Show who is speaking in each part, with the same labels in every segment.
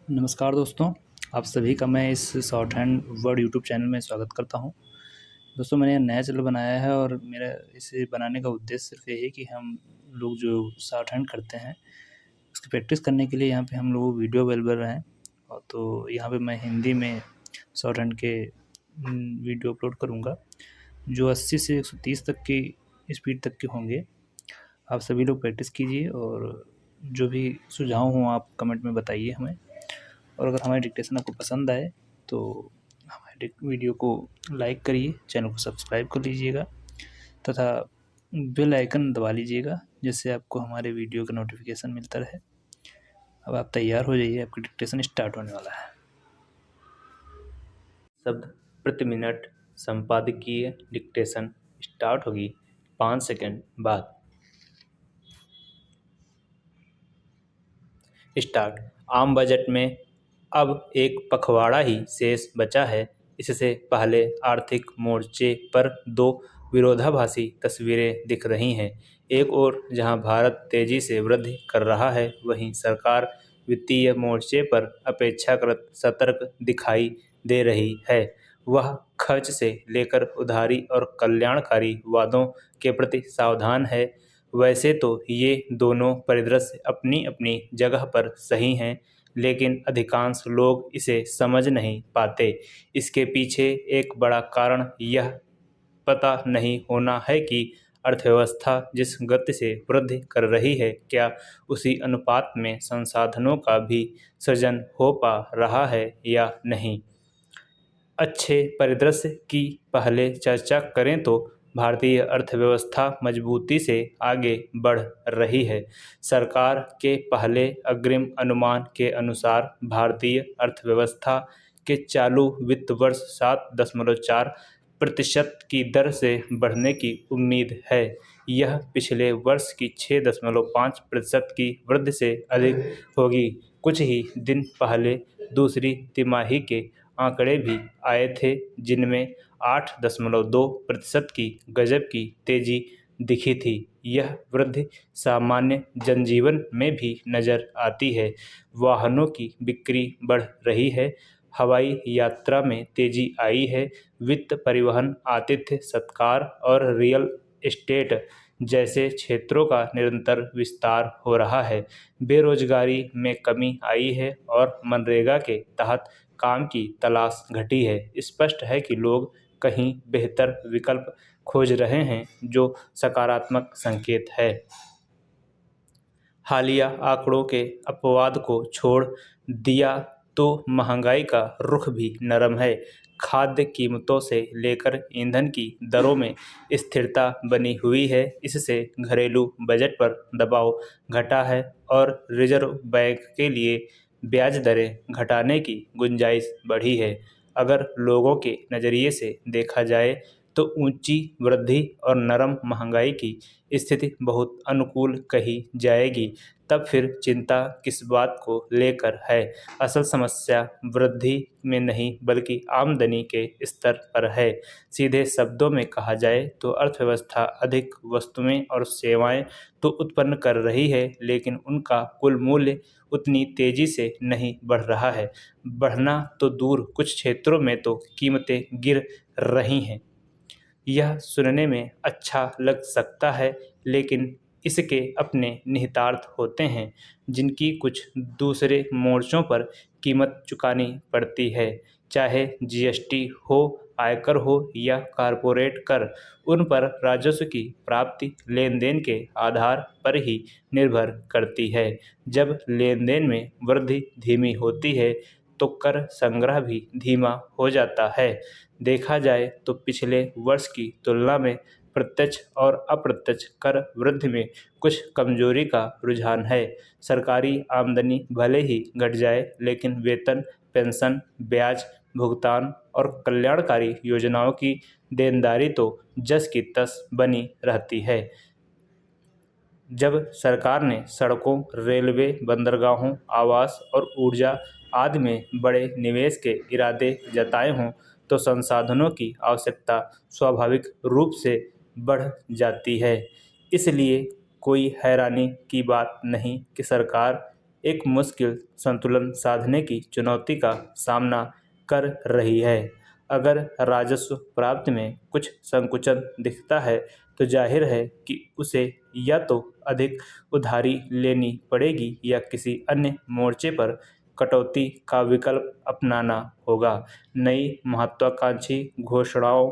Speaker 1: नमस्कार दोस्तों, आप सभी का मैं इस short hand word YouTube channel में स्वागत करता हूं। दोस्तों मैंने नया चैनल बनाया है और मेरा इसे बनाने का उद्देश्य सिर्फ यही है कि हम लोग जो शॉर्ट हैंड करते हैं उसकी प्रैक्टिस करने के लिए यहाँ पे हम लोग वीडियो अवेलेबल हैं। और तो यहाँ पे मैं हिंदी में शॉर्ट हैंड के वीडियो अपलोड करूँगा जो 80 से 130 तक की स्पीड तक के होंगे। आप सभी लोग प्रैक्टिस कीजिए और जो भी सुझाव हों आप कमेंट में बताइए हमें। और अगर हमारी डिक्टेशन आपको पसंद आए तो हमारे वीडियो को लाइक करिए, चैनल को सब्सक्राइब कर लीजिएगा तथा बेल आइकन दबा लीजिएगा जिससे आपको हमारे वीडियो का नोटिफिकेशन मिलता रहे। अब आप तैयार हो जाइए, आपकी डिक्टेशन स्टार्ट होने वाला है। शब्द प्रति मिनट संपादकीय डिक्टेशन स्टार्ट होगी 5 सेकंड बाद। स्टार्ट। आम बजट में अब एक पखवाड़ा ही शेष बचा है। इससे पहले आर्थिक मोर्चे पर दो विरोधाभासी तस्वीरें दिख रही हैं। एक ओर जहां भारत तेजी से वृद्धि कर रहा है, वहीं सरकार वित्तीय मोर्चे पर अपेक्षाकृत सतर्क दिखाई दे रही है। वह खर्च से लेकर उधारी और कल्याणकारी वादों के प्रति सावधान है। वैसे तो ये दोनों परिदृश्य अपनी अपनी जगह पर सही हैं, लेकिन अधिकांश लोग इसे समझ नहीं पाते। इसके पीछे एक बड़ा कारण यह पता नहीं होना है कि अर्थव्यवस्था जिस गति से वृद्धि कर रही है, क्या उसी अनुपात में संसाधनों का भी सृजन हो पा रहा है या नहीं। अच्छे परिदृश्य की पहले चर्चा करें तो भारतीय अर्थव्यवस्था मजबूती से आगे बढ़ रही है। सरकार के पहले अग्रिम अनुमान के अनुसार भारतीय अर्थव्यवस्था के चालू वित्त वर्ष 7.4% की दर से बढ़ने की उम्मीद है। यह पिछले वर्ष की 6.5% की वृद्धि से अधिक होगी। कुछ ही दिन पहले दूसरी तिमाही के आंकड़े भी आए थे, जिनमें 8.2% की गजब की तेजी दिखी थी। यह वृद्धि सामान्य जनजीवन में भी नजर आती है। वाहनों की बिक्री बढ़ रही है, हवाई यात्रा में तेजी आई है, वित्त, परिवहन, आतिथ्य सत्कार और रियल एस्टेट जैसे क्षेत्रों का निरंतर विस्तार हो रहा है। बेरोजगारी में कमी आई है और मनरेगा के तहत काम की तलाश घटी है। स्पष्ट है कि लोग कहीं बेहतर विकल्प खोज रहे हैं, जो सकारात्मक संकेत है। हालिया आंकड़ों के अपवाद को छोड़ दिया तो महंगाई का रुख भी नरम है। खाद्य कीमतों से लेकर ईंधन की दरों में स्थिरता बनी हुई है। इससे घरेलू बजट पर दबाव घटा है और रिजर्व बैंक के लिए ब्याज दरें घटाने की गुंजाइश बढ़ी है। अगर लोगों के नज़रिए से देखा जाए तो ऊंची वृद्धि और नरम महंगाई की स्थिति बहुत अनुकूल कही जाएगी। तब फिर चिंता किस बात को लेकर है। असल समस्या वृद्धि में नहीं बल्कि आमदनी के स्तर पर है। सीधे शब्दों में कहा जाए तो अर्थव्यवस्था अधिक वस्तुएं और सेवाएं तो उत्पन्न कर रही है, लेकिन उनका कुल मूल्य उतनी तेजी से नहीं बढ़ रहा है। बढ़ना तो दूर, कुछ क्षेत्रों में तो कीमतें गिर रही हैं। यह सुनने में अच्छा लग सकता है, लेकिन इसके अपने निहितार्थ होते हैं, जिनकी कुछ दूसरे मोर्चों पर कीमत चुकानी पड़ती है। चाहे जीएसटी हो, आयकर हो या कॉरपोरेट कर, उन पर राजस्व की प्राप्ति लेन देन के आधार पर ही निर्भर करती है। जब लेन देन में वृद्धि धीमी होती है तो कर संग्रह भी धीमा हो जाता है। देखा जाए तो पिछले वर्ष की तुलना में प्रत्यक्ष और अप्रत्यक्ष कर वृद्धि में कुछ कमजोरी का रुझान है। सरकारी आमदनी भले ही घट जाए, लेकिन वेतन, पेंशन, ब्याज भुगतान और कल्याणकारी योजनाओं की देनदारी तो जस की तस बनी रहती है। जब सरकार ने सड़कों, रेलवे, बंदरगाहों, आवास और ऊर्जा आदि में बड़े निवेश के इरादे जताए हों, तो संसाधनों की आवश्यकता स्वाभाविक रूप से बढ़ जाती है। इसलिए कोई हैरानी की बात नहीं कि सरकार एक मुश्किल संतुलन साधने की चुनौती का सामना कर रही है। अगर राजस्व प्राप्ति में कुछ संकुचन दिखता है तो जाहिर है कि उसे या तो अधिक उधारी लेनी पड़ेगी या किसी अन्य मोर्चे पर कटौती का विकल्प अपनाना होगा। नई महत्वाकांक्षी घोषणाओं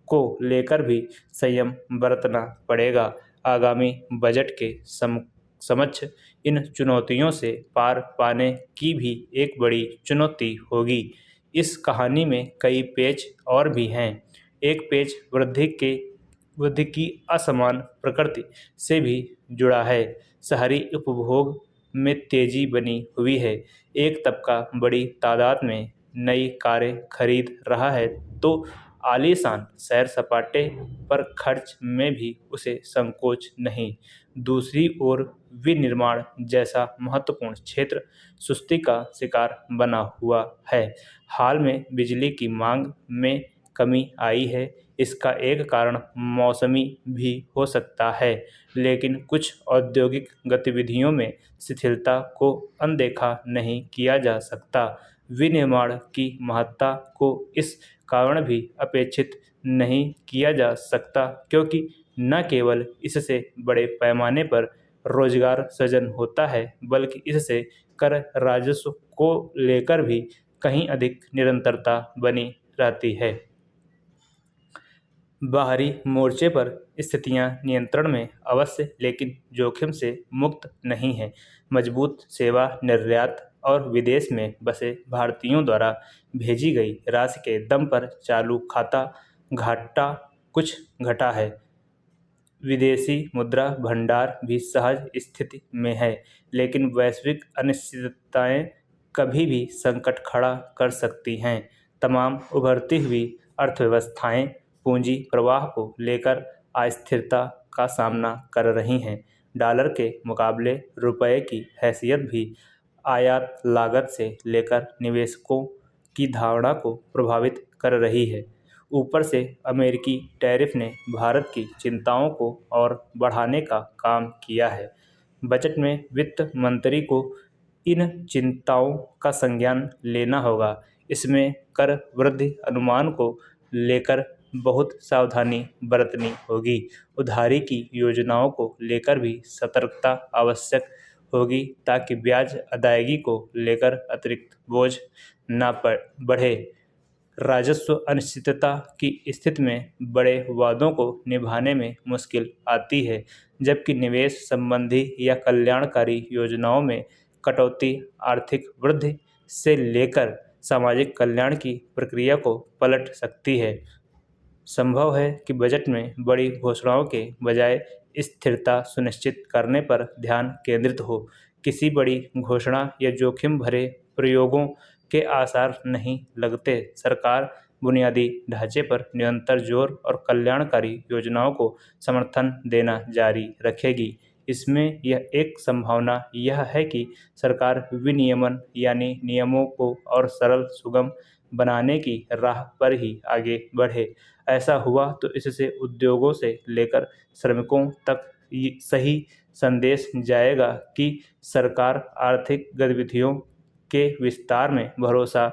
Speaker 1: को लेकर भी संयम बरतना पड़ेगा। आगामी बजट के समक्ष इन चुनौतियों से पार पाने की भी एक बड़ी चुनौती होगी। इस कहानी में कई पेच और भी हैं। एक पेच वृद्धि की असमान प्रकृति से भी जुड़ा है। शहरी उपभोग में तेजी बनी हुई है। एक तबका बड़ी तादाद में नई कारें खरीद रहा है तो आलीशान सैर सपाटे पर खर्च में भी उसे संकोच नहीं। दूसरी ओर विनिर्माण जैसा महत्वपूर्ण क्षेत्र सुस्ती का शिकार बना हुआ है। हाल में बिजली की मांग में कमी आई है। इसका एक कारण मौसमी भी हो सकता है, लेकिन कुछ औद्योगिक गतिविधियों में शिथिलता को अनदेखा नहीं किया जा सकता। विनिर्माण की महत्ता को इस कारण भी अपेक्षित नहीं किया जा सकता क्योंकि न केवल इससे बड़े पैमाने पर रोजगार सृजन होता है, बल्कि इससे कर राजस्व को लेकर भी कहीं अधिक निरंतरता बनी रहती है। बाहरी मोर्चे पर स्थितियां नियंत्रण में अवश्य, लेकिन जोखिम से मुक्त नहीं है। मजबूत सेवा निर्यात और विदेश में बसे भारतीयों द्वारा भेजी गई राशि के दम पर चालू खाता घाटा कुछ घटा है। विदेशी मुद्रा भंडार भी सहज स्थिति में है, लेकिन वैश्विक अनिश्चितताएं कभी भी संकट खड़ा कर सकती हैं। तमाम उभरती हुई अर्थव्यवस्थाएं पूंजी प्रवाह को लेकर अस्थिरता का सामना कर रही हैं। डॉलर के मुकाबले रुपये की हैसियत भी आयात लागत से लेकर निवेशकों की धारणा को प्रभावित कर रही है। ऊपर से अमेरिकी टैरिफ ने भारत की चिंताओं को और बढ़ाने का काम किया है। बजट में वित्त मंत्री को इन चिंताओं का संज्ञान लेना होगा। इसमें कर वृद्धि अनुमान को लेकर बहुत सावधानी बरतनी होगी। उधारी की योजनाओं को लेकर भी सतर्कता आवश्यक होगी ताकि ब्याज अदायगी को लेकर अतिरिक्त बोझ न बढ़े। राजस्व अनिश्चितता की स्थिति में बड़े वादों को निभाने में मुश्किल आती है, जबकि निवेश संबंधी या कल्याणकारी योजनाओं में कटौती आर्थिक वृद्धि से लेकर सामाजिक कल्याण की प्रक्रिया को पलट सकती है। संभव है कि बजट में बड़ी घोषणाओं के बजाय स्थिरता सुनिश्चित करने पर ध्यान केंद्रित हो। किसी बड़ी घोषणा या जोखिम भरे प्रयोगों के आसार नहीं लगते। सरकार बुनियादी ढांचे पर निरंतर जोर और कल्याणकारी योजनाओं को समर्थन देना जारी रखेगी। इसमें यह एक संभावना यह है कि सरकार विनियमन यानी नियमों को और सरल सुगम बनाने की राह पर ही आगे बढ़े। ऐसा हुआ तो इससे उद्योगों से लेकर श्रमिकों तक सही संदेश जाएगा कि सरकार आर्थिक गतिविधियों के विस्तार में भरोसा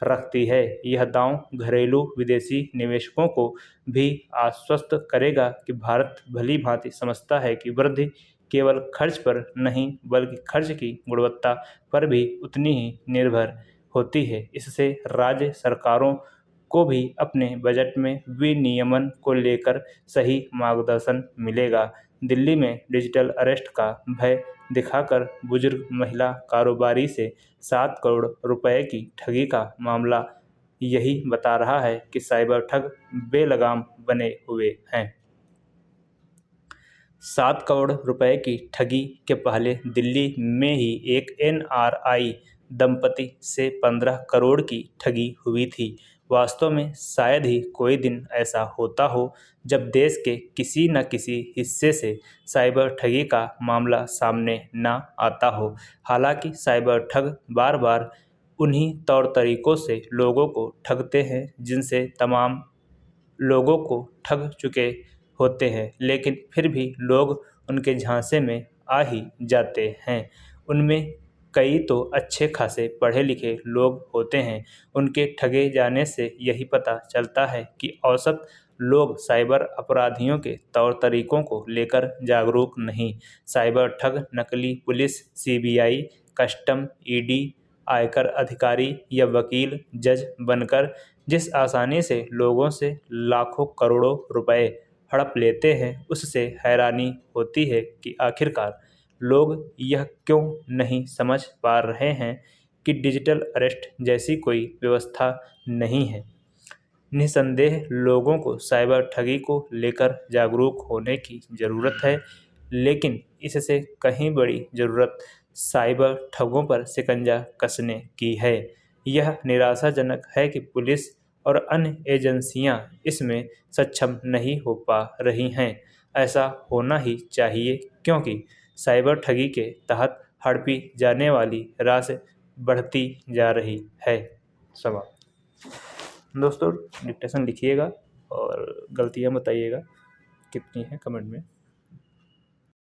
Speaker 1: रखती है। यह दांव घरेलू विदेशी निवेशकों को भी आश्वस्त करेगा कि भारत भली भांति समझता है कि वृद्धि केवल खर्च पर नहीं बल्कि खर्च की गुणवत्ता पर भी उतनी ही निर्भर होती है। इससे राज्य सरकारों को भी अपने बजट में विनियमन को लेकर सही मार्गदर्शन मिलेगा। दिल्ली में डिजिटल अरेस्ट का भय दिखाकर बुजुर्ग महिला कारोबारी से 7 करोड़ रुपए की ठगी का मामला यही बता रहा है कि साइबर ठग बेलगाम बने हुए हैं। 7 करोड़ रुपए की ठगी के पहले दिल्ली में ही एक NRI दंपति से 15 करोड़ की ठगी हुई थी। वास्तव में शायद ही कोई दिन ऐसा होता हो जब देश के किसी न किसी हिस्से से साइबर ठगी का मामला सामने न आता हो। हालांकि साइबर ठग बार बार उन्हीं तौर तरीकों से लोगों को ठगते हैं जिनसे तमाम लोगों को ठग चुके होते हैं, लेकिन फिर भी लोग उनके झांसे में आ ही जाते हैं। उनमें कई तो अच्छे खासे पढ़े लिखे लोग होते हैं, उनके ठगे जाने से यही पता चलता है कि औसत लोग साइबर अपराधियों के तौर तरीकों को लेकर जागरूक नहीं। साइबर ठग नकली पुलिस, सीबीआई, कस्टम, ईडी, आयकर अधिकारी या वकील, जज बनकर जिस आसानी से लोगों से लाखों करोड़ों रुपए हड़प लेते हैं, उससे हैरानी होती है कि आखिरकार लोग यह क्यों नहीं समझ पा रहे हैं कि डिजिटल अरेस्ट जैसी कोई व्यवस्था नहीं है। निसंदेह लोगों को साइबर ठगी को लेकर जागरूक होने की ज़रूरत है, लेकिन इससे कहीं बड़ी ज़रूरत साइबर ठगों पर शिकंजा कसने की है। यह निराशाजनक है कि पुलिस और अन्य एजेंसियां इसमें सक्षम नहीं हो पा रही हैं। ऐसा होना ही चाहिए, क्योंकि साइबर ठगी के तहत हड़पी जाने वाली राशि बढ़ती जा रही है। सवाल दोस्तों डिक्टेशन लिखिएगा और गलतियां बताइएगा कितनी हैं कमेंट में।